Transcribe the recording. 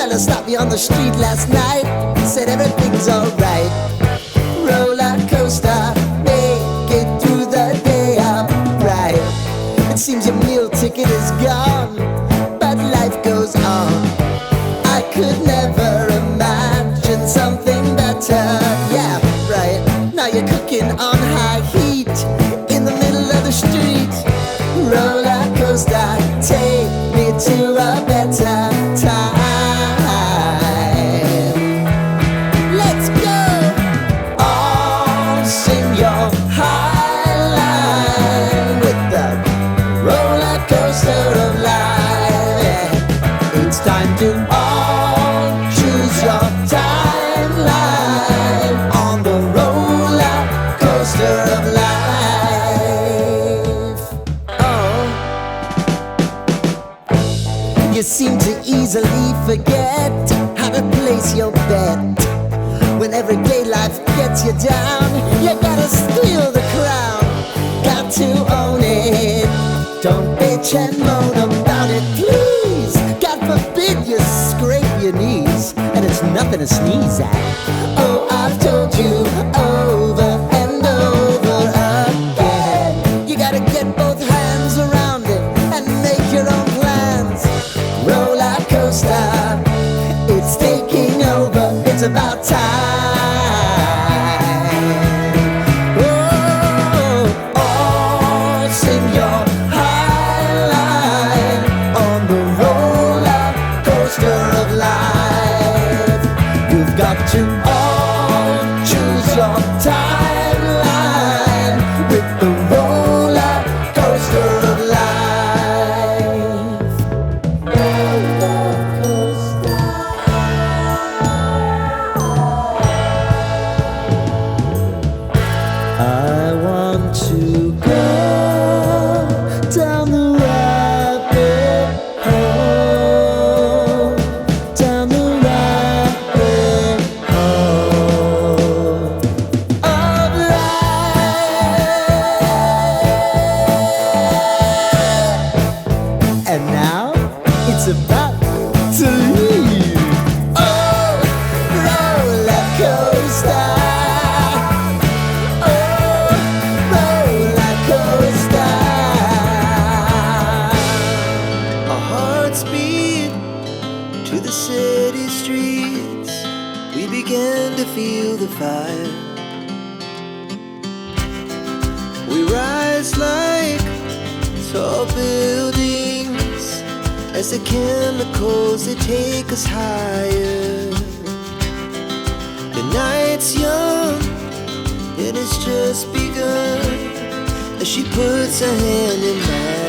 fella stopped me on the street last night, said everything's alright. Roller coaster, make it through the day upright. It seems your meal ticket is gone, but life goes on. I could never imagine something better. Yeah, right. Now you're cooking on high heat in the middle of the street. Roller coaster, take me to a better time. Let's go! All sing your high line with the roller coaster of life. Yeah. It's time to all choose your timeline on the roller coaster of life. You seem to easily forget how to place your bet. When everyday life gets you down, you gotta steal the crown. Got to own it. Don't bitch and moan about it, please. God forbid you scrape your knees, and it's nothing to sneeze at. Oh, I've told you over and over again, you gotta get both hands around it and make your own plans. Roller coaster, it's taking over, it's about time. Oh, all sing your high line on the roller coaster of life. You've got to all choose your timeline with the roller coaster of life. Roller coaster. I want to go down the rabbit hole, down the rabbit hole of life. And now it's about to leave. Oh, roller coaster. Oh, roller coaster. Our hearts beat to the city streets. We began to feel the fire. We rise like tall buildings as the chemicals they take us higher. The night's young and it's just begun as she puts her hand in mine.